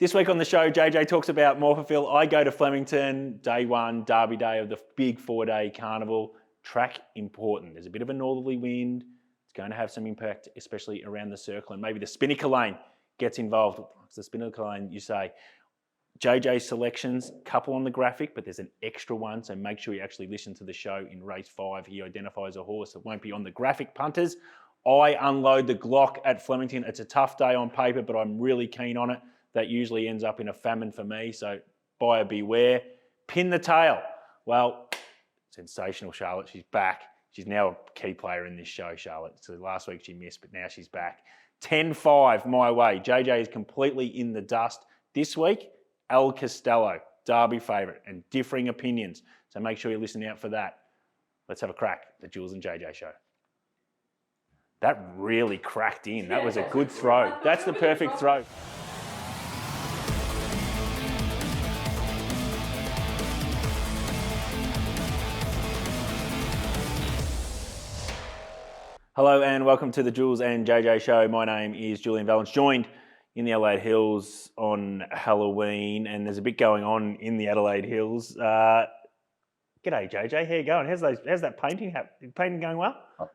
This week on the show, JJ talks about Morphettville. I go to Flemington, day one, Derby Day of the big 4-day carnival. Track important. There's a bit of a northerly wind. It's going to have some impact, especially around the circle. And maybe the Spinnaker lane gets involved. It's the Spinnaker lane, you say. JJ's selections, couple on the graphic, but there's an extra one. So make sure you actually listen to the show in race 5. He identifies a horse that won't be on the graphic, punters. I unload the Glock at Flemington. It's a tough day on paper, but I'm really keen on it. That usually ends up in a famine for me, so buyer beware. Pin the tail. Well, sensational Charlotte. She's back. She's now a key player in this show, Charlotte. So last week she missed, but now she's back. 10-5 my way. JJ is completely in the dust. This week, El Costello, Derby favourite, and differing opinions. So make sure you listen out for that. Let's have a crack at the Jules and JJ show. That really cracked in. That was a good throw. That's the perfect throw. Hello and welcome to the Jules and JJ show. My name is Julian Valence, joined in the Adelaide Hills on Halloween, and there's a bit going on in the Adelaide Hills. G'day JJ, how you going? How's that painting? Painting going well? I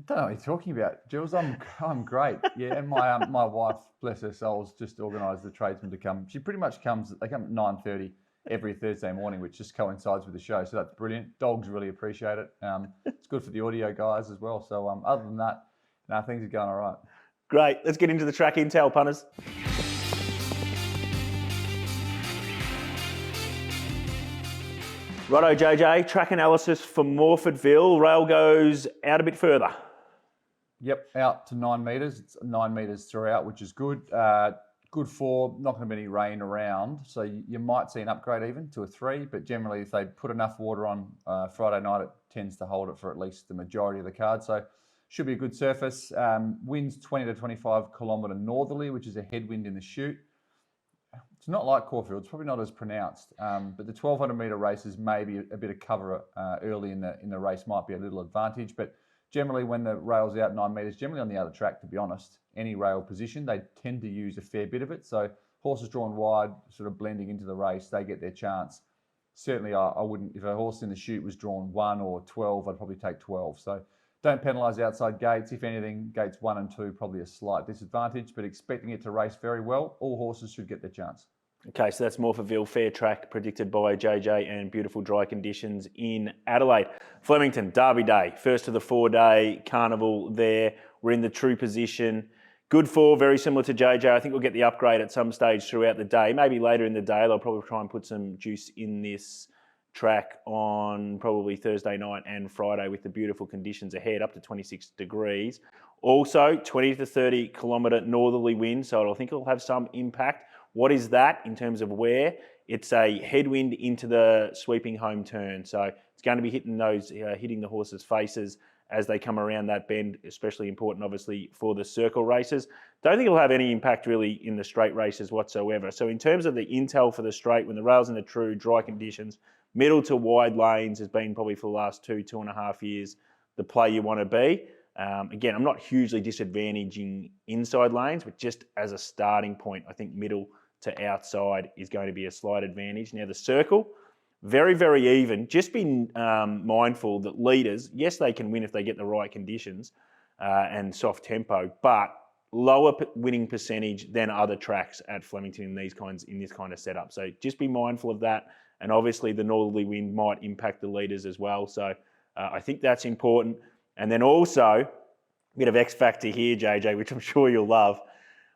don't know what you're talking about, Jules. I'm great. Yeah, and my wife, bless her soul, has just organised the tradesmen to come. She pretty much comes. They come at 9:30 every Thursday morning, which just coincides with the show. So that's brilliant. Dogs really appreciate it. It's good for the audio guys as well. So other than that, things are going all right. Great. Let's get into the track intel, punters. Righto, JJ. Track analysis for Morphettville. Rail goes out a bit further. Yep, out to 9 metres. It's 9 metres throughout, which is good. Good form, not going to be any rain around. So you might see an upgrade even to a 3, but generally if they put enough water on Friday night, it tends to hold it for at least the majority of the card. So should be a good surface. Winds 20 to 25 kilometre northerly, which is a headwind in the chute. It's not like Caulfield, it's probably not as pronounced, but the 1200 metre races, maybe a bit of cover early in the race might be a little advantage, but generally when the rail's out 9 metres, generally on the outer track, to be honest, any rail position, they tend to use a fair bit of it. So horses drawn wide, sort of blending into the race, they get their chance. Certainly I wouldn't, if a horse in the chute was drawn 1 or 12, I'd probably take 12. So don't penalise outside gates. If anything, gates 1 and 2, probably a slight disadvantage, but expecting it to race very well, all horses should get their chance. Okay, so that's Morphettville, fair track, predicted by JJ, and beautiful dry conditions in Adelaide. Flemington, Derby Day, first of the 4-day carnival there. We're in the true position. Good 4, very similar to JJ. I think we'll get the upgrade at some stage throughout the day. Maybe later in the day, they'll probably try and put some juice in this track on probably Thursday night and Friday with the beautiful conditions ahead, up to 26 degrees. Also, 20 to 30 kilometre northerly wind, so I think it'll have some impact. What is that in terms of where? It's a headwind into the sweeping home turn. So it's going to be hitting the horses' faces as they come around that bend, especially important, obviously, for the circle races. Don't think it'll have any impact really in the straight races whatsoever. So in terms of the intel for the straight, when the rail's in the true dry conditions, middle to wide lanes has been probably for the last 2.5 years, the play you want to be. Again, I'm not hugely disadvantaging inside lanes, but just as a starting point, I think middle to outside is going to be a slight advantage. Now the circle, very, very even. Just be mindful that leaders, yes, they can win if they get the right conditions and soft tempo, but lower winning percentage than other tracks at Flemington in this kind of setup. So just be mindful of that. And obviously the northerly wind might impact the leaders as well. So I think that's important. And then also, a bit of X factor here, JJ, which I'm sure you'll love.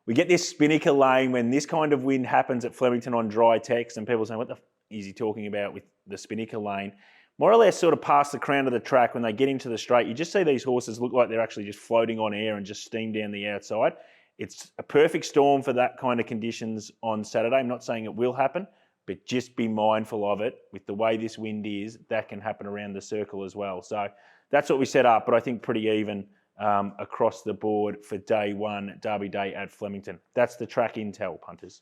We get this Spinnaker lane when this kind of wind happens at Flemington on dry text, and people saying, what the f is he talking about with the Spinnaker lane? More or less sort of past the crown of the track, when they get into the straight, you just see these horses look like they're actually just floating on air and just steam down the outside. It's a perfect storm for that kind of conditions on Saturday. I'm not saying it will happen, but just be mindful of it. With the way this wind is, that can happen around the circle as well. So that's what we set up, but I think pretty even across the board for day one, Derby Day at Flemington. That's the track intel, punters.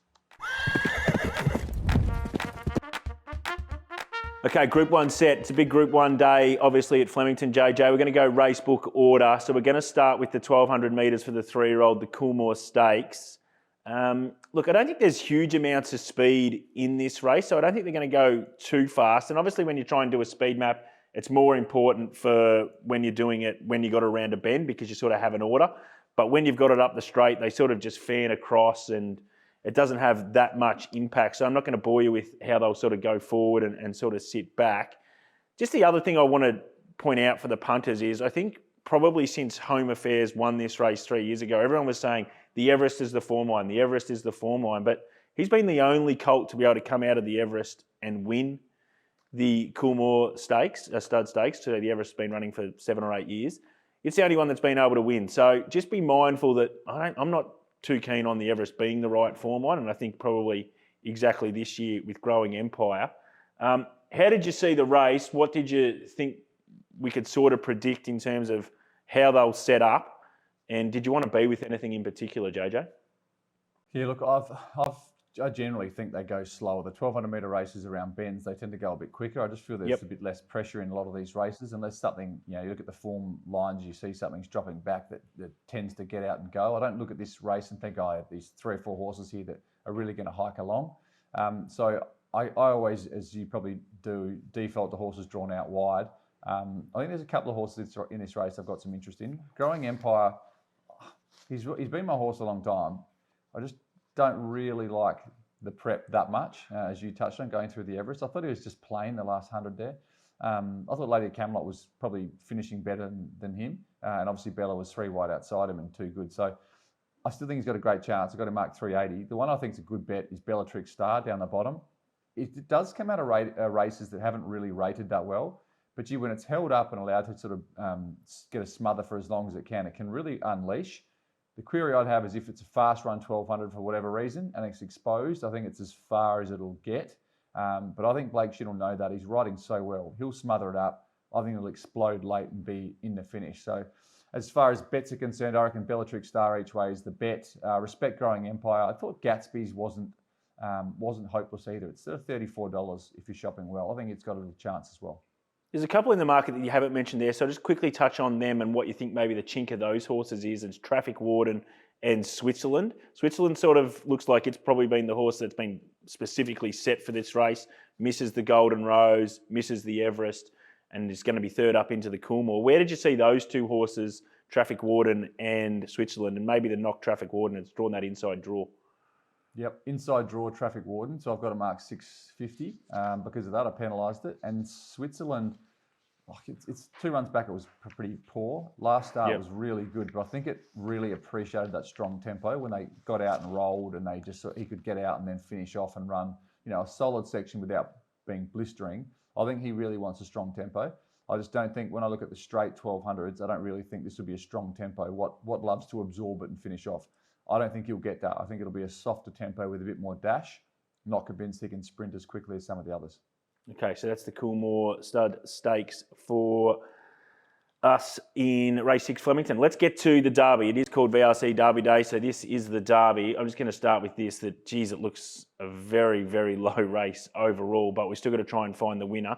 Okay, Group 1 set. It's a big Group 1 day, obviously, at Flemington, JJ. We're going to go race book order. So we're going to start with the 1,200 metres for the 3-year-old, the Coolmore Stakes. Look, I don't think there's huge amounts of speed in this race, so I don't think they're going to go too fast. And obviously, when you try and do a speed map, it's more important for when you're doing it when you got around a bend because you sort of have an order. But when you've got it up the straight, they sort of just fan across and it doesn't have that much impact. So I'm not going to bore you with how they'll sort of go forward and sort of sit back. Just the other thing I want to point out for the punters is I think probably since Home Affairs won this race 3 years ago, everyone was saying the Everest is the form line, the Everest is the form line. But he's been the only colt to be able to come out of the Everest and win the Coolmore Stakes, Stud Stakes. So the Everest's been running for 7 or 8 years. It's the only one that's been able to win. So just be mindful that I'm not too keen on the Everest being the right form line, and I think probably exactly this year with Growing Empire. How did you see the race? What did you think we could sort of predict in terms of how they'll set up? And did you want to be with anything in particular, JJ? Yeah, look, I generally think they go slower. The 1,200-metre races around bends, they tend to go a bit quicker. I just feel there's a bit less pressure in a lot of these races, unless something, you look at the form lines, you see something's dropping back that tends to get out and go. I don't look at this race and think, these 3 or 4 horses here that are really going to hike along. So I always, as you probably do, default to horses drawn out wide. I think there's a couple of horses in this race I've got some interest in. Growing Empire, he's been my horse a long time. I just don't really like the prep that much, as you touched on, going through the Everest. I thought he was just plain the last 100 there. I thought Lady of Camelot was probably finishing better than him. And obviously Bella was 3 wide outside him and 2 good. So I still think he's got a great chance. I've got to mark 380. The one I think is a good bet is Bellatrix Star down the bottom. It does come out of races that haven't really rated that well. But when it's held up and allowed to sort of get a smother for as long as it can really unleash. The query I'd have is if it's a fast run 1,200 for whatever reason and it's exposed, I think it's as far as it'll get. But I think Blake Shin will know that. He's riding so well. He'll smother it up. I think it'll explode late and be in the finish. So as far as bets are concerned, I reckon Bellatrix Star each way is the bet. Respect Growing Empire. I thought Gatsby's wasn't hopeless either. It's still $34 if you're shopping well. I think it's got a little chance as well. There's a couple in the market that you haven't mentioned there, so I'll just quickly touch on them and what you think maybe the chink of those horses is. It's Traffic Warden and Switzerland. Switzerland sort of looks like it's probably been the horse that's been specifically set for this race, misses the Golden Rose, misses the Everest, and is going to be third up into the Coolmore. Where did you see those 2 horses, Traffic Warden and Switzerland, and maybe the knock Traffic Warden? It's drawn that inside draw. Yep, inside draw Traffic Warden. So I've got to mark 650 because of that. I penalised it. And Switzerland, it's 2 runs back. It was pretty poor. Last start was really good, but I think it really appreciated that strong tempo when they got out and rolled, and he could get out and then finish off and run, a solid section without being blistering. I think he really wants a strong tempo. I just don't think when I look at the straight 1200s, I don't really think this would be a strong tempo. What loves to absorb it and finish off. I don't think he'll get that. I think it'll be a softer tempo with a bit more dash. Not convinced he can sprint as quickly as some of the others. Okay, so that's the Coolmore Stud Stakes for us in Race 6 Flemington. Let's get to the Derby. It is called VRC Derby Day, so this is the Derby. I'm just going to start with this, that, geez, it looks a very, very low race overall, but we're still got to try and find the winner.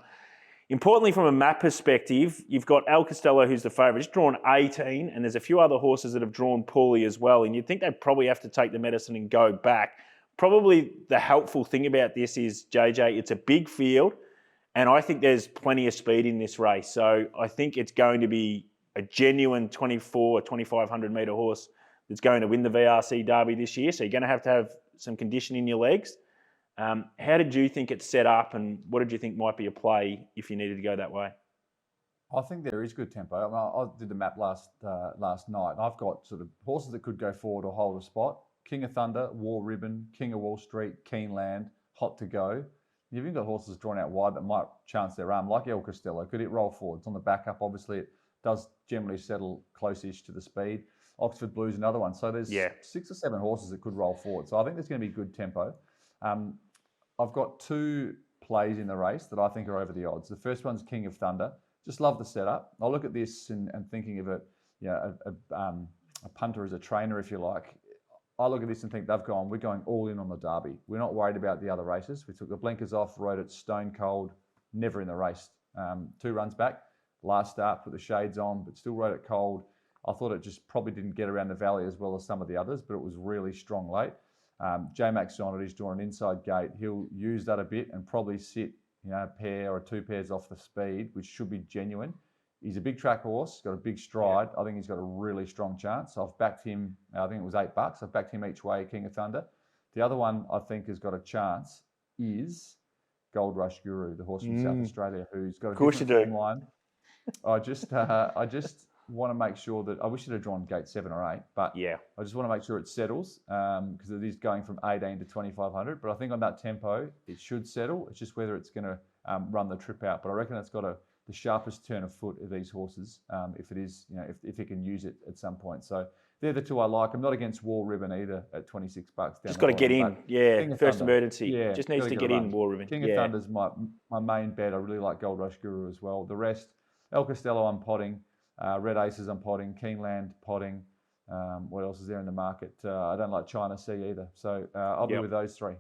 Importantly, from a map perspective, you've got El Costello, who's the favourite. It's drawn 18, and there's a few other horses that have drawn poorly as well, and you'd think they'd probably have to take the medicine and go back. Probably the helpful thing about this is, JJ, it's a big field, and I think there's plenty of speed in this race. So I think it's going to be a genuine 24 or 2,500 metre horse that's going to win the VRC Derby this year. So you're going to have some condition in your legs. How did you think it's set up, and what did you think might be a play if you needed to go that way? I think there is good tempo. I did the map last night, and I've got sort of horses that could go forward or hold a spot. King of Thunder, War Ribbon, King of Wall Street, Keenland, Hot to Go. You've even got horses drawn out wide that might chance their arm, like El Costello. Could it roll forward? It's on the back up. Obviously, it does generally settle close-ish to the speed. Oxford Blue's another one. So there's 6 or 7 horses that could roll forward. So I think there's going to be good tempo. I've got 2 plays in the race that I think are over the odds. The first one's King of Thunder. Just love the setup. I look at this and thinking of it, a punter as a trainer, if you like. I look at this and think we're going all in on the Derby. We're not worried about the other races. We took the blinkers off, rode it stone cold, never in the race. 2 runs back, last start, put the shades on, but still rode it cold. I thought it just probably didn't get around the valley as well as some of the others, but it was really strong late. J-Max John, he's drawn an inside gate. He'll use that a bit and probably sit, a pair or 2 pairs off the speed, which should be genuine. He's a big track horse, got a big stride. I think he's got a really strong chance. I've backed him, I think it was $8. I've backed him each way, King of Thunder. The other one I think has got a chance is Gold Rush Guru, the horse from South Australia, who's got a different form line. I just want to make sure that I wish it had drawn gate 7 or 8, but I just want to make sure it settles because it is going from 18 to 2,500. But I think on that tempo, it should settle. It's just whether it's going to run the trip out. But I reckon it's got the sharpest turn of foot of these horses if it is, if it can use it at some point. So they're the two I like. I'm not against War Ribbon either at $26. Just got to get in. First Thunder, emergency. Just needs to get in, War Ribbon. King of Thunder's my main bet. I really like Gold Rush Guru as well. The rest, El Costello I'm potting. Red Aces I'm potting. Keenland potting. What else is there in the market? I don't like China Sea either. So I'll be with those 3.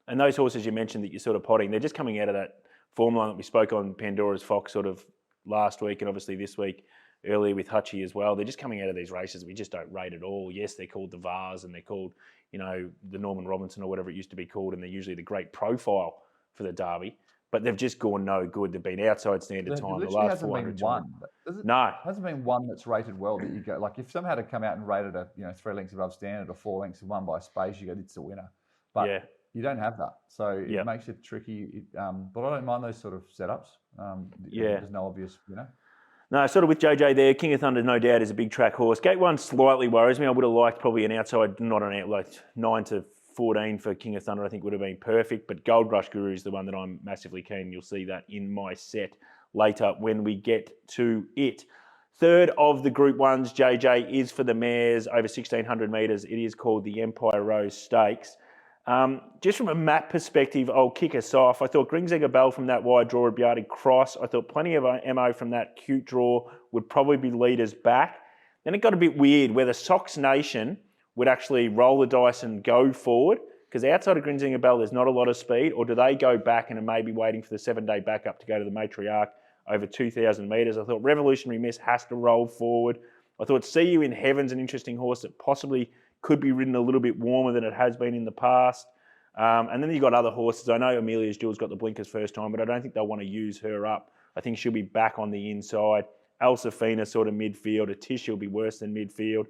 And those horses you mentioned that you're sort of potting, they're just coming out of that form line that we spoke on Pandora's Fox sort of last week and obviously this week earlier with Hutchie as well. They're just coming out of these races we just don't rate at all. Yes, they're called the Vars and they're called, the Norman Robinson or whatever it used to be called, and they're usually the great profile for the Derby. But they've just gone no good. They've been outside standard time the last 400 times. No. Hasn't been one that's rated well that you go, like if someone had to come out and rated a 3 lengths above standard or 4 lengths and won by space, you go, it's a winner. But you don't have that. So it makes it tricky. But I don't mind those sort of setups. There's no obvious, No, sort of with JJ there. King of Thunder, no doubt, is a big track horse. Gate 1 slightly worries me. I would have liked probably an outside, not an out, like 9 to 14 for King of Thunder, I think would have been perfect. But Gold Rush Guru is the one that I'm massively keen. You'll see that in my set later when we get to it. Third of the Group 1s, JJ, is for the mares over 1,600 metres. It is called the Empire Rose Stakes. Just from a map perspective, I'll kick us off. I thought Gringzinger Bell from that wide draw would be able to cross. I thought plenty of MO from that cute draw would probably be leaders back. Then it got a bit weird where the Sox Nation would actually roll the dice and go forward because outside of Grinzinger Bell, there's not a lot of speed, or do they go back and are maybe waiting for the 7-day backup to go to the Matriarch over 2,000 metres? I thought Revolutionary Miss has to roll forward. I thought See You in Heaven's an interesting horse that possibly could be ridden a little bit warmer than it has been in the past. And then you've got other horses. I know Amelia's Jules got the blinkers first time, but I don't think they'll want to use her up. I think she'll be back on the inside. Alsafina sort of midfield. A Tish will be worse than midfield.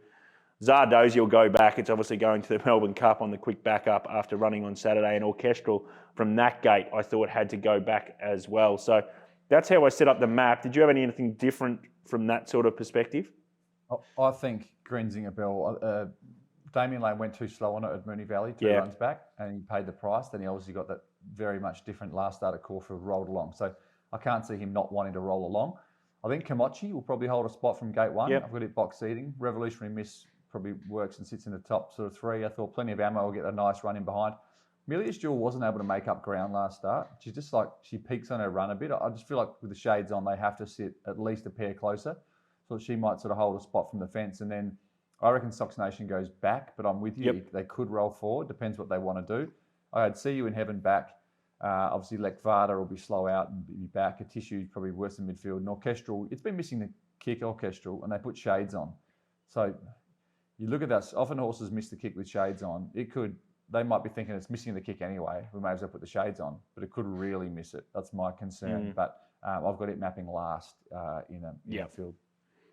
Zardozi will go back. It's obviously going to the Melbourne Cup on the quick backup after running on Saturday. And Orchestral from that gate, I thought had to go back as well. So that's how I set up the map. Did you have anything different from that sort of perspective? I think Grinzinger Bell, Damien Lane went too slow on it at Moonee Valley, 2 runs back, and he paid the price. Then he obviously got that very much different last start at Caulfield rolled along. So I can't see him not wanting to roll along. I think Kamachi will probably hold a spot from gate 1. I've got it box seating. Revolutionary Miss probably works and sits in the top sort of 3. I thought plenty of ammo will get a nice run in behind. Amelia's Jewel wasn't able to make up ground last start. She's just like, she peaks on her run a bit. I just feel like with the shades on, they have to sit at least a pair closer. So she might sort of hold a spot from the fence. And then I reckon Sox Nation goes back, but I'm with you. They could roll forward. Depends what they want to do. I had See You in Heaven back. Obviously, Lekvada will be slow out and be back. A Tissue probably worse than midfield. And Orchestral, it's been missing the kick Orchestral, and they put shades on. So you look at that. Often horses miss the kick with shades on. They might be thinking it's missing the kick anyway. We may as well put the shades on, but it could really miss it. That's my concern. But I've got it mapping last in a field.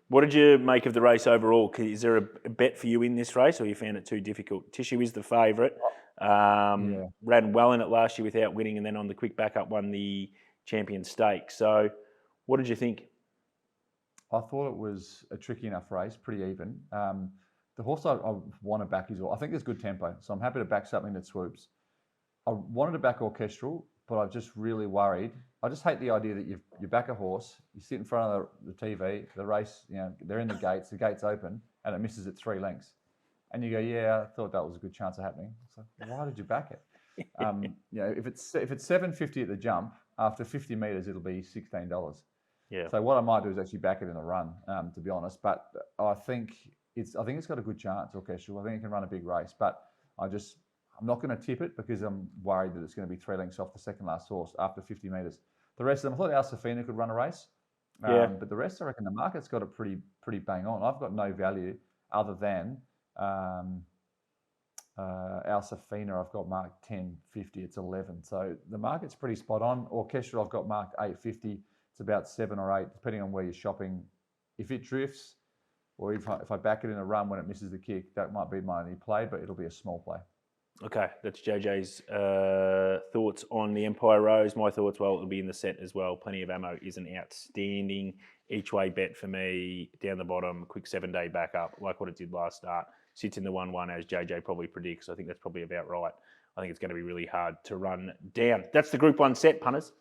What did you make of the race overall? Is there a bet for you in this race, or you found it too difficult? Tissue is the favourite. Ran well in it last year without winning, and then on the quick backup won the Champion Stakes. So what did you think? I thought it was a tricky enough race, pretty even. The horse I want to back is, I think there's good tempo, so I'm happy to back something that swoops. I wanted to back Orchestral, but I'm just really worried. I just hate the idea that you back a horse, you sit in front of the TV, the race, they're in the gate's open, and it misses at 3 lengths. And you go, I thought that was a good chance of happening. So why did you back it? If it's $7.50 at the jump, after 50 metres, it'll be $16. Yeah. So what I might do is actually back it in the run, to be honest. But I think it's got a good chance, Orchestral. I think it can run a big race, but I'm not going to tip it because I'm worried that it's going to be 3 lengths off the second last horse after 50 metres. The rest of them, I thought Alsafina could run a race, but the rest, I reckon the market's got it pretty bang on. I've got no value other than Alsafina, I've got marked 10.50. It's 11. So the market's pretty spot on. Orchestra, I've got marked 8.50. It's about 7 or 8, depending on where you're shopping. If it drifts, or if I back it in a run when it misses the kick, that might be my only play, but it'll be a small play. Okay, that's JJ's thoughts on the Empire Rose. My thoughts, well, it'll be in the set as well. Plenty of ammo is an outstanding each-way bet for me. Down the bottom, quick 7-day backup, like what it did last start. Sits in the 1-1 as JJ probably predicts. I think that's probably about right. I think it's going to be really hard to run down. That's the Group 1 set, punters.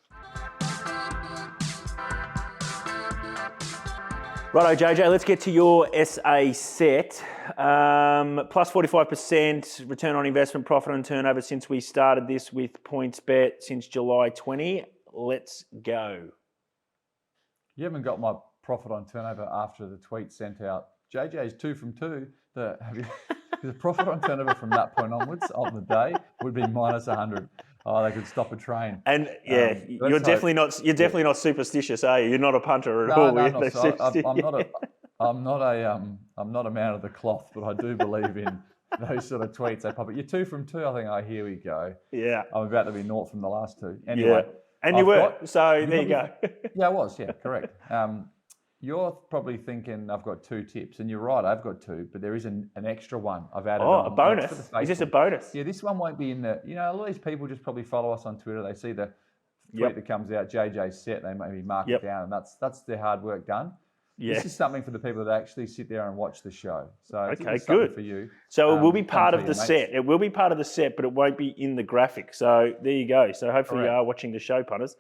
Righto, JJ, let's get to your SA set. Plus 45% return on investment, profit on turnover since we started this with PointsBet since July 20. Let's go. You haven't got my profit on turnover after the tweet sent out. JJ's 2 from 2. The profit on turnover from that point onwards on the day would be minus 100. Oh, they could stop a train. And yeah, you're definitely not superstitious, are you? You're not a punter at all. No, not so. I'm not a man of the cloth, but I do believe in those sort of tweets. They pop it. You're 2 from 2. I think. Oh, here we go. Yeah. I'm about to be 0 from the last 2. Anyway. Yeah. And you were. So there you go. Yeah, I was. Yeah, correct. You're probably thinking I've got 2 tips, and you're right. I've got 2, but there is an extra one I've added. Oh, a bonus! Is this a bonus? Yeah, this one won't be in the. A lot of these people just probably follow us on Twitter. They see the tweet that comes out, JJ set. They maybe mark it down, and that's their hard work done. Yeah. This is something for the people that actually sit there and watch the show. So okay, good for you. So it will be part of the set. It will be part of the set, but it won't be in the graphic. So there you go. So hopefully you are watching the show, punters.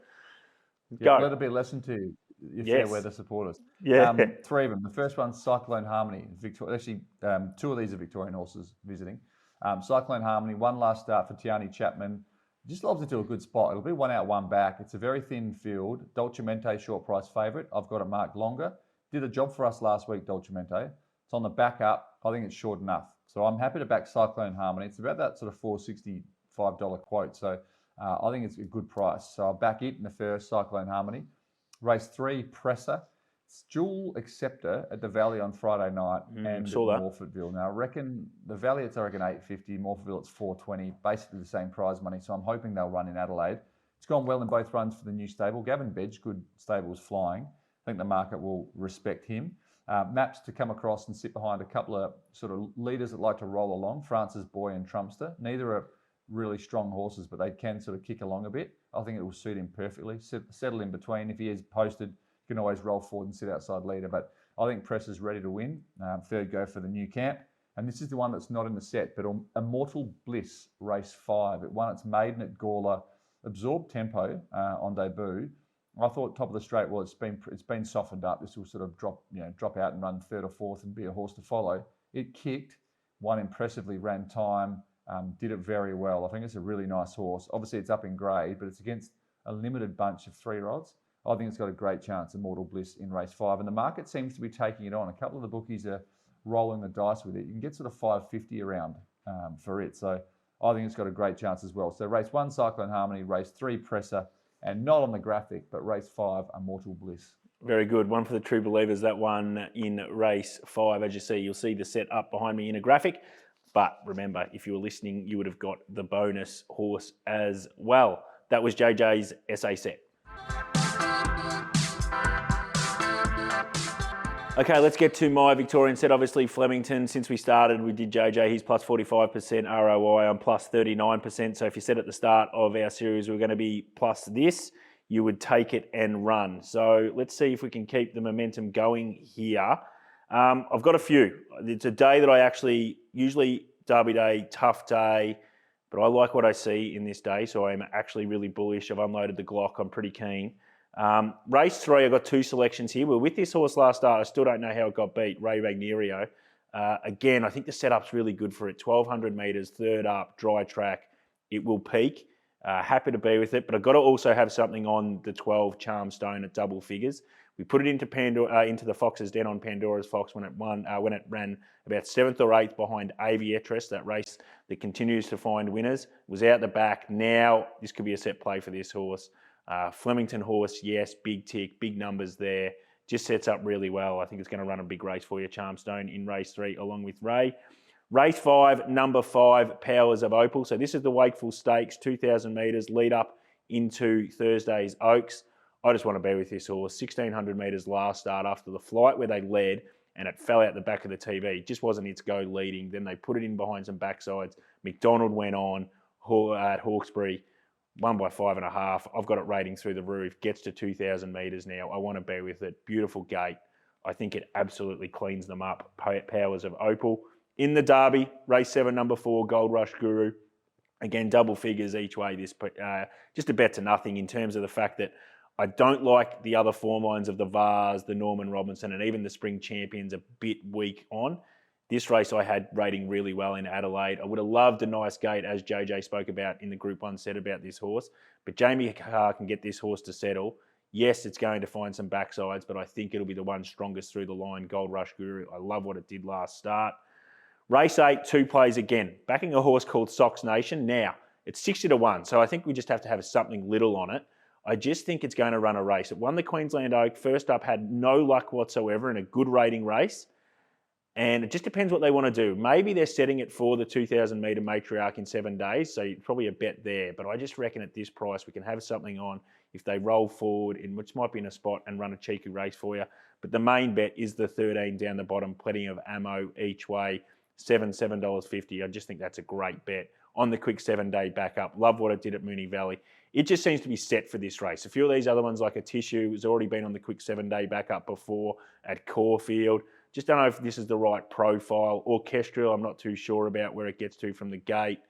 Go. Let it be a lesson to you. Your fair weather supporters. Yeah. 3 of them. The first one's Cyclone Harmony. Victoria. Actually, 2 of these are Victorian horses visiting. Cyclone Harmony, one last start for Tiani Chapman. Just lobs it to a good spot. It'll be 1 out, 1 back. It's a very thin field. Dolcemente short price favourite. I've got it marked longer. Did a job for us last week, Dolcemente. It's on the back up. I think it's short enough. So I'm happy to back Cyclone Harmony. It's about that sort of $465 quote. So I think it's a good price. So I'll back it in the first, Cyclone Harmony. Race 3, Presser. It's dual acceptor at the Valley on Friday night and at Morfordville. Now, I reckon the Valley, it's, I reckon, $850. Morfordville, it's $420. Basically the same prize money. So I'm hoping they'll run in Adelaide. It's gone well in both runs for the new stable. Gavin Bedge, good stables flying. I think the market will respect him. Maps to come across and sit behind a couple of sort of leaders that like to roll along, Francis Boy and Trumpster. Neither are really strong horses, but they can sort of kick along a bit. I think it will suit him perfectly. Settle in between. If he is posted, you can always roll forward and sit outside leader. But I think Presser's ready to win. Third go for the new camp. And this is the one that's not in the set, but Immortal Bliss, race 5. It won its maiden at Gawler, absorbed tempo on debut. I thought top of the straight, well, it's been softened up. This will sort of drop out and run 3rd or 4th and be a horse to follow. It kicked, won impressively, ran time. Did it very well. I think it's a really nice horse. Obviously, it's up in grade, but it's against a limited bunch of 3-year-olds. I think it's got a great chance, Immortal Bliss, in race 5. And the market seems to be taking it on. A couple of the bookies are rolling the dice with it. You can get sort of 550 around for it. So I think it's got a great chance as well. So race 1, Cyclone Harmony. Race 3, Presser. And not on the graphic, but race 5, Immortal Bliss. Very good. One for the true believers. That one in race 5. As you see, you'll see the set up behind me in a graphic. But remember, if you were listening, you would have got the bonus horse as well. That was JJ's SA set. Okay, let's get to my Victorian set. Obviously, Flemington, since we started, we did JJ. He's plus 45% ROI. I'm plus 39%. So if you said at the start of our series we're going to be plus this, you would take it and run. So let's see if we can keep the momentum going here. I've got a few. It's a day that I actually, usually Derby Day, tough day, but I like what I see in this day, so I'm actually really bullish. I've unloaded the Glock. I'm pretty keen. Race 3, I've got 2 selections here. Well, with this horse last start, I still don't know how it got beat, Ray Ragnerio. Again, I think the setup's really good for it. 1,200 metres, 3rd up, dry track. It will peak. Happy to be with it, but I've got to also have something on the 12 Charm Stone at double figures. We put it into into the Fox's Den on Pandora's Fox when it ran about 7th or 8th behind Avietress, that race that continues to find winners. It was out the back. Now this could be a set play for this horse. Flemington horse, yes, big tick, big numbers there. Just sets up really well. I think it's going to run a big race for you, Charmstone, in race 3 along with Ray. Race 5, number 5, Powers of Opal. So this is the Wakeful Stakes, 2,000 metres, lead up into Thursday's Oaks. I just want to be with this horse. 1,600 metres last start after the flight where they led, and it fell out the back of the TV. It just wasn't its go leading. Then they put it in behind some backsides. McDonald went on at Hawkesbury, won by 5.5. I've got it rating through the roof. Gets to 2,000 metres now. I want to be with it. Beautiful gate. I think it absolutely cleans them up. Powers of Opal. In the Derby, race 7, number 4, Gold Rush Guru. Again, double figures each way. This just a bet to nothing in terms of the fact that I don't like the other form lines of the Vars, the Norman Robinson, and even the Spring Champions a bit weak on. This race I had rating really well in Adelaide. I would have loved a nice gate, as JJ spoke about in the Group 1 set about this horse. But Jamie Carr can get this horse to settle. Yes, it's going to find some backsides, but I think it'll be the one strongest through the line, Gold Rush Guru. I love what it did last start. Race 8, 2 plays again. Backing a horse called Sox Nation. Now, it's 60-1, so I think we just have to have something little on it. I just think it's going to run a race. It won the Queensland Oak. First up, had no luck whatsoever in a good rating race. And it just depends what they want to do. Maybe they're setting it for the 2,000 metre matriarch in 7 days, so probably a bet there. But I just reckon at this price, we can have something on if they roll forward, in which might be in a spot, and run a cheeky race for you. But the main bet is the 13 down the bottom, plenty of ammo each way. $7.50. I just think that's a great bet on the quick 7-day backup. Love what it did at Moonee Valley. It just seems to be set for this race. A few of these other ones, like a Tissue, has already been on the quick 7-day backup before at Caulfield. Just don't know if this is the right profile. Orchestral, I'm not too sure about where it gets to from the gate.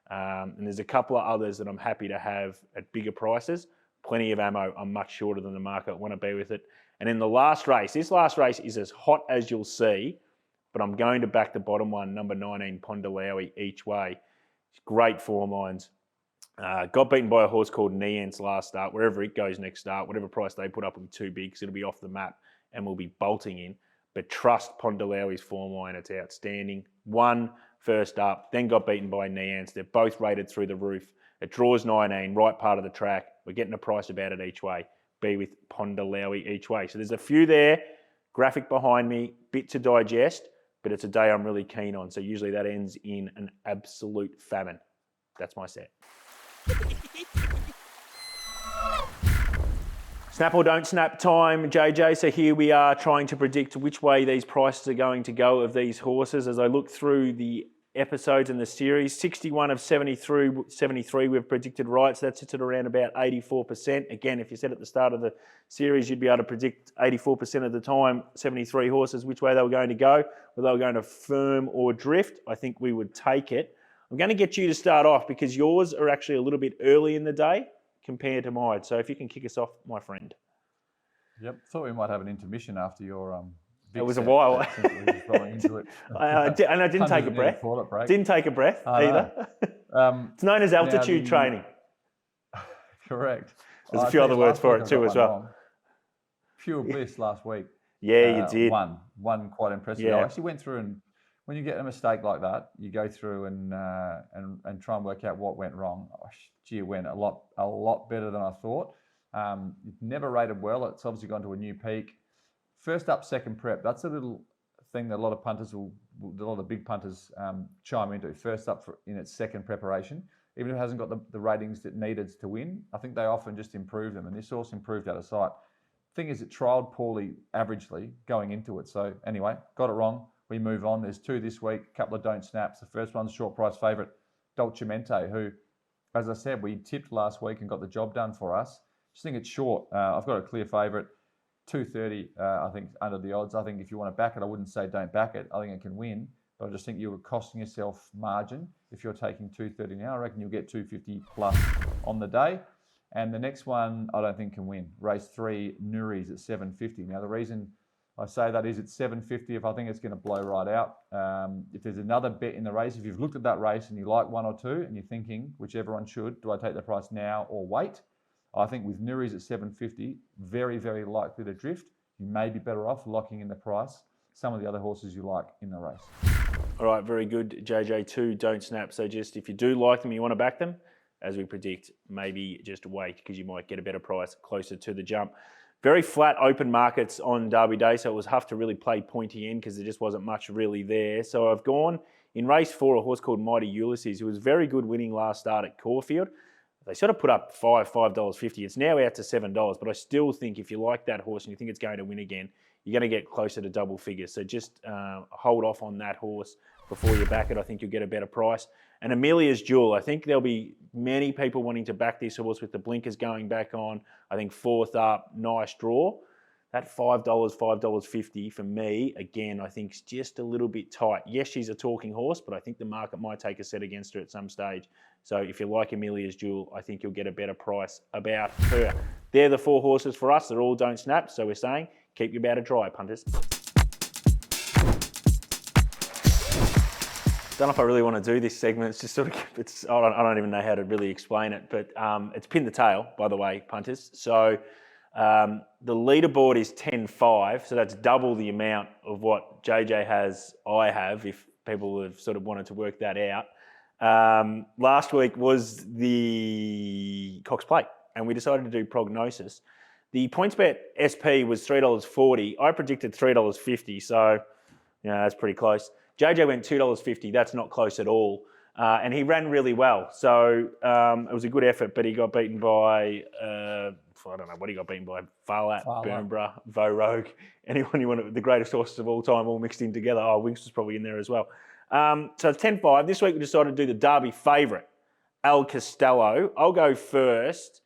And there's a couple of others that I'm happy to have at bigger prices. Plenty of ammo. I'm much shorter than the market. I want to be with it. And in the last race, this last race is as hot as you'll see, but I'm going to back the bottom one, number 19, Pondalawi, each way. Great form lines. Got beaten by a horse called Niance last start. Wherever it goes next start, whatever price they put up will be too big because it'll be off the map and we'll be bolting in. But trust Pondalawi's form line. It's outstanding. Won first up, then got beaten by Niance. They're both rated through the roof. It draws 19, right part of the track. We're getting a price about it each way. Be with Pondalawi each way. So there's a few there. Graphic behind me, bit to digest, but it's a day I'm really keen on. So usually that ends in an absolute famine. That's my set. Snap or don't snap time, JJ. So here we are trying to predict which way these prices are going to go of these horses. As I look through the episodes in the series, 61 of 73 we've predicted right. So that sits at around about 84%. Again, if you said at the start of the series, you'd be able to predict 84% of the time, 73 horses, which way they were going to go, whether they were going to firm or drift. I think we would take it. I'm going to get you to start off because yours are actually a little bit early in the day compared to mine. So if you can kick us off, my friend. Yep, thought we might have an intermission after your It was a while. Into it. And I didn't take a breath. Didn't take a breath either. It's known as altitude training. Correct. There's a few other words for it too as well. Wrong. Pure bliss last week. Yeah, you did. One quite impressive. Yeah. I actually went through, and when you get a mistake like that, you go through and try and work out what went wrong. Oh, gee, it went a lot better than I thought. It never rated well. It's obviously gone to a new peak. First up, second prep. That's a little thing that a lot of punters a lot of the big punters chime into. First up in its second preparation, even if it hasn't got the ratings it needed to win, I think they often just improve them. And this horse improved out of sight. Thing is, it trialled poorly, averagely, going into it. So anyway, got it wrong. We move on. There's 2 this week, a couple of don't snaps. The first one's short price favourite, Dolcemente, who, as I said, we tipped last week and got the job done for us. Just think it's short. I've got a clear favourite, 230, I think, under the odds. I think if you want to back it, I wouldn't say don't back it. I think it can win, but I just think you were costing yourself margin if you're taking 230 now. I reckon you'll get 250 plus on the day. And the next one, I don't think can win. Race 3, Nuris at 750. Now, the reason I say that is it's 750 if I think it's going to blow right out. If there's another bet in the race, if you've looked at that race and you like 1 or 2 and you're thinking, whichever one should, do I take the price now or wait? I think with Nuris at 750, very, very likely to drift. You may be better off locking in the price, some of the other horses you like in the race. All right, very good, JJ. 2 don't snap. So just if you do like them, you want to back them, as we predict, maybe just wait because you might get a better price closer to the jump. Very flat open markets on Derby Day, so it was tough to really play pointy in because there just wasn't much really there. So I've gone In race 4, a horse called Mighty Ulysses, who was very good winning last start at Caulfield. They sort of put up $5.50. It's now out to $7, but I still think if you like that horse and you think it's going to win again, you're going to get closer to double figures. So just hold off on that horse before you back it. I think you'll get a better price. And Amelia's Jewel, I think there'll be many people wanting to back this horse with the blinkers going back on. I think 4th up, nice draw. That $5, $5.50 for me, again, I think is just a little bit tight. Yes, she's a talking horse, but I think the market might take a set against her at some stage. So if you like Amelia's Jewel, I think you'll get a better price about her. They're the 4 horses for us. They're all don't snap. So we're saying keep your powder dry, punters. Don't know if I really want to do this segment. It's just sort of, I don't even know how to really explain it, but it's pin the tail, by the way, punters. So the leaderboard is 10.5, so that's double the amount of what JJ has, I have, if people have sort of wanted to work that out. Last week was the Cox Plate, and we decided to do prognosis. The PointsBet SP was $3.40. I predicted $3.50, so that's pretty close. JJ went $2.50. That's not close at all. And he ran really well. So it was a good effort, but he got beaten by, I don't know what he got beaten by, Farlat, Burnborough, Rogue, anyone you want, the greatest horses of all time, all mixed in together. Oh, Winks was probably in there as well. So it's 10.5. This week we decided to do the Derby favourite, El Costello. I'll go first.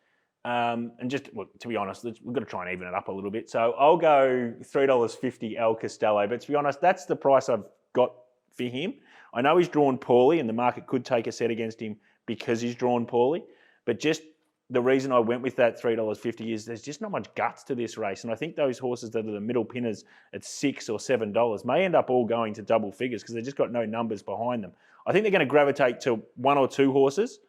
And just, well, to be honest, we've got to try and even it up a little bit. So I'll go $3.50 El Costello. But to be honest, that's the price I've got for him. I know he's drawn poorly and the market could take a set against him because he's drawn poorly. But just the reason I went with that $3.50 is there's just not much guts to this race. And I think those horses that are the middle pinners at $6 or $7 may end up all going to double figures because they've just got no numbers behind them. I think they're going to gravitate to 1 or 2 horses.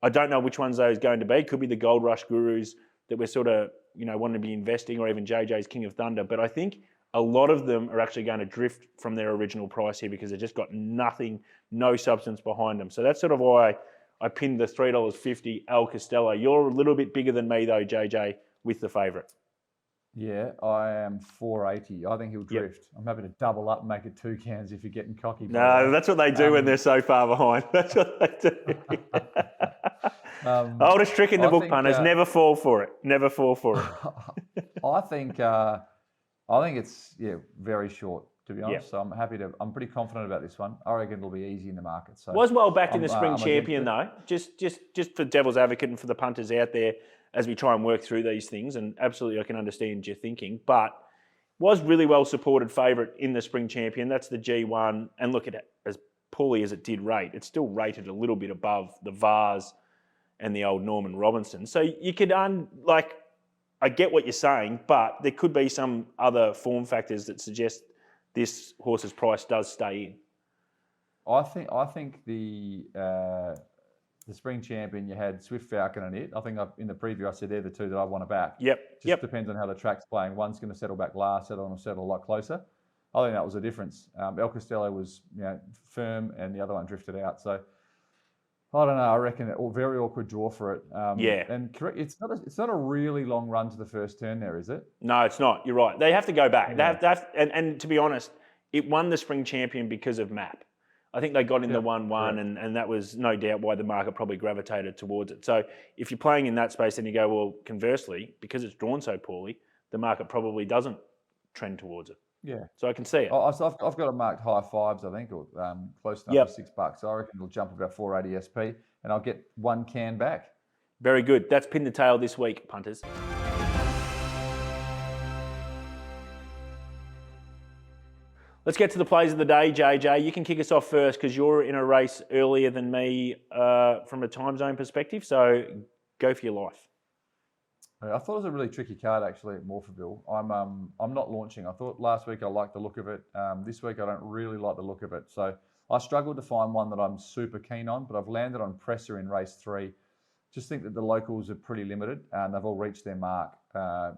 I don't know which ones those are going to be. Could be the Gold Rush Gurus that we're sort of, wanting to be investing, or even JJ's King of Thunder. But I think a lot of them are actually going to drift from their original price here because they've just got nothing, no substance behind them. So that's sort of why I pinned the $3.50 El Costello. You're a little bit bigger than me though, JJ, with the favourite. Yeah, I am $4.80. I think he'll drift. Yep. I'm happy to double up and make it 2 cans if you're getting cocky. No, that's what they do when they're so far behind. That's what they do. Oldest trick in the book, punters, never fall for it. Never fall for it. I think it's very short, to be honest. Yep. So I'm pretty confident about this one. I reckon it'll be easy in the market. So was well backed in the Spring Champion though. Just for devil's advocate and for the punters out there as we try and work through these things, and absolutely I can understand your thinking, but was really well supported favourite in the Spring Champion. That's the G1, and look at it, as poorly as it did rate, it's still rated a little bit above the Vars and the old Norman Robinson. So you could I get what you're saying, but there could be some other form factors that suggest this horse's price does stay in. I think the Spring Champion, you had Swift Falcon and it. I think in the preview I said they're the 2 that I want to back. Just depends on how the track's playing. One's going to settle back last, the other one will settle a lot closer. I think that was the difference. El Costello was firm and the other one drifted out. So I don't know. I reckon a very awkward draw for it. And correct, it's not a really long run to the first turn there, is it? No, it's not. You're right. They have to go back. Yeah. They have, and to be honest, it won the Spring Champion because of map. I think they got in the 1-1, and that was no doubt why the market probably gravitated towards it. So if you're playing in that space, then you go, well, conversely, because it's drawn so poorly, the market probably doesn't trend towards it. Yeah. So I can see it. I've got it marked high 5s, I think, or close enough to $6. So I reckon it'll jump about $4.80 SP, and I'll get 1 can back. Very good. That's Pin the Tail this week, punters. Let's get to the plays of the day, JJ. You can kick us off first because you're in a race earlier than me from a time zone perspective. So go for your life. I thought it was a really tricky card actually at Morphettville. I'm not launching. I thought last week I liked the look of it. This week I don't really like the look of it. So I struggled to find one that I'm super keen on, but I've landed on Presser in race 3. Just think that the locals are pretty limited and they've all reached their mark. The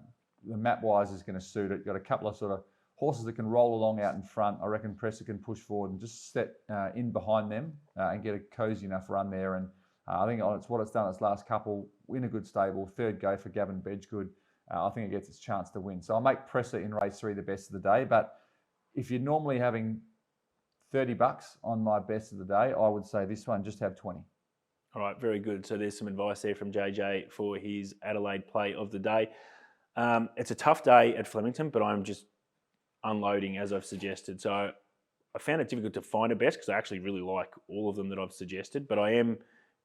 map wise is going to suit it. Got a couple of sort of horses that can roll along out in front. I reckon Presser can push forward and just set in behind them and get a cosy enough run there. And I think it's what it's done its last couple, in a good stable, 3rd go for Gavin Bedgegood. I think it gets its chance to win. So I'll make Presser in race 3 the best of the day. But if you're normally having $30 on my best of the day, I would say this one, just have 20. All right, very good. So there's some advice there from JJ for his Adelaide play of the day. It's a tough day at Flemington, but I'm just unloading as I've suggested. So I found it difficult to find a best because I actually really like all of them that I've suggested, but I am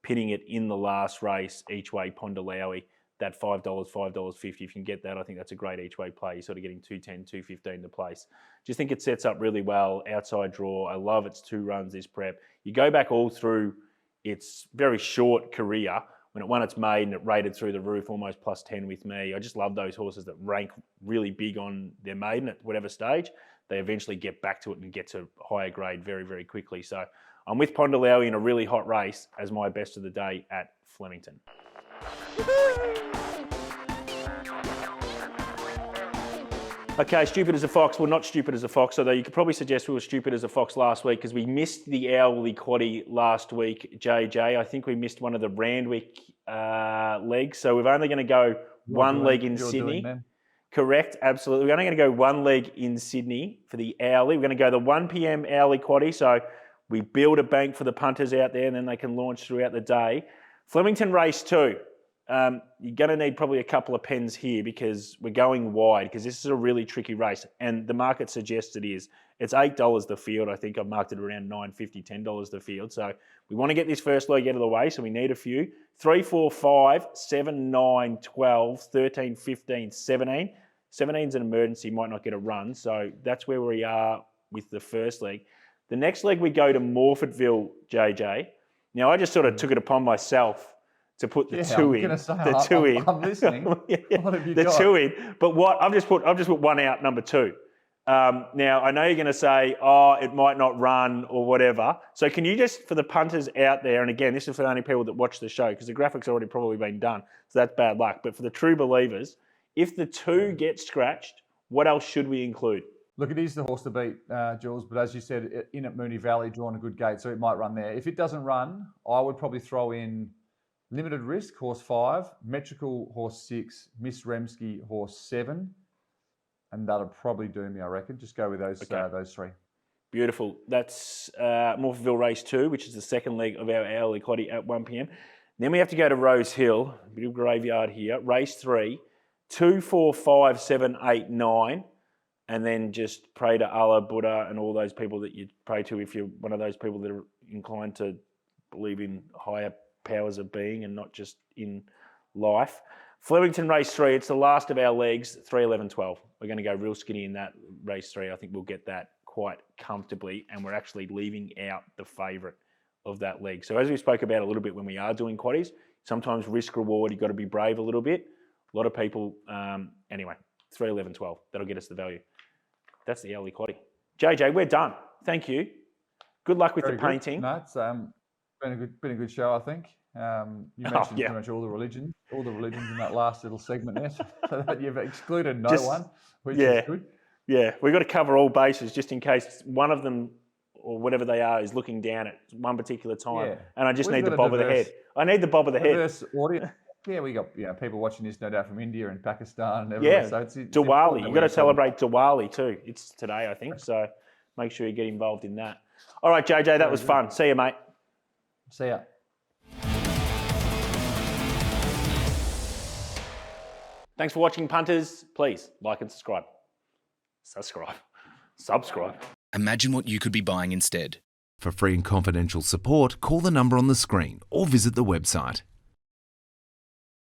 pitting it in the last race each way, Pondalawi, that $5, $5.50. If you can get that, I think that's a great each way play. You're sort of getting $2.10, $2.15 to place. Just think it sets up really well, outside draw. I love its 2 runs this prep. You go back all through its very short career, when it won its maiden, it rated through the roof, almost plus 10 with me. I just love those horses that rank really big on their maiden at whatever stage. They eventually get back to it and get to higher grade very, very quickly. So I'm with Pondalawi in a really hot race as my best of the day at Flemington. Okay, stupid as a fox. Well, not stupid as a fox, although you could probably suggest we were stupid as a fox last week because we missed the hourly quaddie last week, JJ. I think we missed one of the Randwick legs. So we're only going to go one leg in Sydney. Correct, absolutely. We're only going to go one leg in Sydney for the hourly. We're going to go the 1 p.m. hourly quaddie. So we build a bank for the punters out there and then they can launch throughout the day. Flemington race 2. You're going to need probably a couple of pens here because we're going wide because this is a really tricky race and the market suggests it is. It's $8 the field. I think I've marked it around $9.50, $10 the field. So we want to get this first leg out of the way, so we need a few. 3, 4, 5, 7, 9, 12, 13, 15, 17. 17's an emergency, might not get a run. So that's where we are with the first leg. The next leg we go to Morfettville, JJ. Now I just sort of took it upon myself to put the 2 in. The 2 in. I'm listening. What have you got? 2 in. But what I've just put one out, number 2. Now I know you're going to say, oh, it might not run or whatever. So can you just, for the punters out there, and again, this is for the only people that watch the show because the graphic's already probably been done, so that's bad luck. But for the true believers, if the 2 gets scratched, what else should we include? Look, it is the horse to beat, Jules, but as you said, in at Moonee Valley, drawn a good gate, so it might run there. If it doesn't run, I would probably throw in Limited Risk, horse 5, Metrical, horse 6, Miss Remsky, horse 7, and that'll probably do me, I reckon. Just go with those 3. Beautiful. That's Morphettville race 2, which is the second leg of our hourly quaddie at 1 p.m. Then we have to go to Rose Hill, a bit of graveyard here. Race 3, 2, 4, 5, 7, 8, 9, and then just pray to Allah, Buddha, and all those people that you pray to if you're one of those people that are inclined to believe in higher powers of being and not just in life. Flemington race 3, it's the last of our legs, 3, 11, 12. We're going to go real skinny in that race 3. I think we'll get that quite comfortably, and we're actually leaving out the favourite of that leg. So as we spoke about a little bit when we are doing quaddies, sometimes risk reward, you've got to be brave a little bit. A lot of people, anyway, 3, 11, 12. That'll get us the value. That's the hourly quaddie. JJ, we're done. Thank you. Good luck with the painting. No, it's been a good show, I think. You mentioned pretty much all the religions in that last little segment there, so that you've excluded no one, which is good. Yeah, we've got to cover all bases just in case one of them or whatever they are is looking down at one particular time, and I just need the bob of the head. I need the bob of the head. Diverse audience. Yeah, we got people watching this no doubt from India and Pakistan and everywhere. Yeah, so it's Diwali. You've got to celebrate Diwali too. It's today, I think. So make sure you get involved in that. All right, JJ, that was fun. See you, mate. See ya. Thanks for watching, punters. Please like and subscribe. Subscribe. Imagine what you could be buying instead. For free and confidential support, call the number on the screen or visit the website.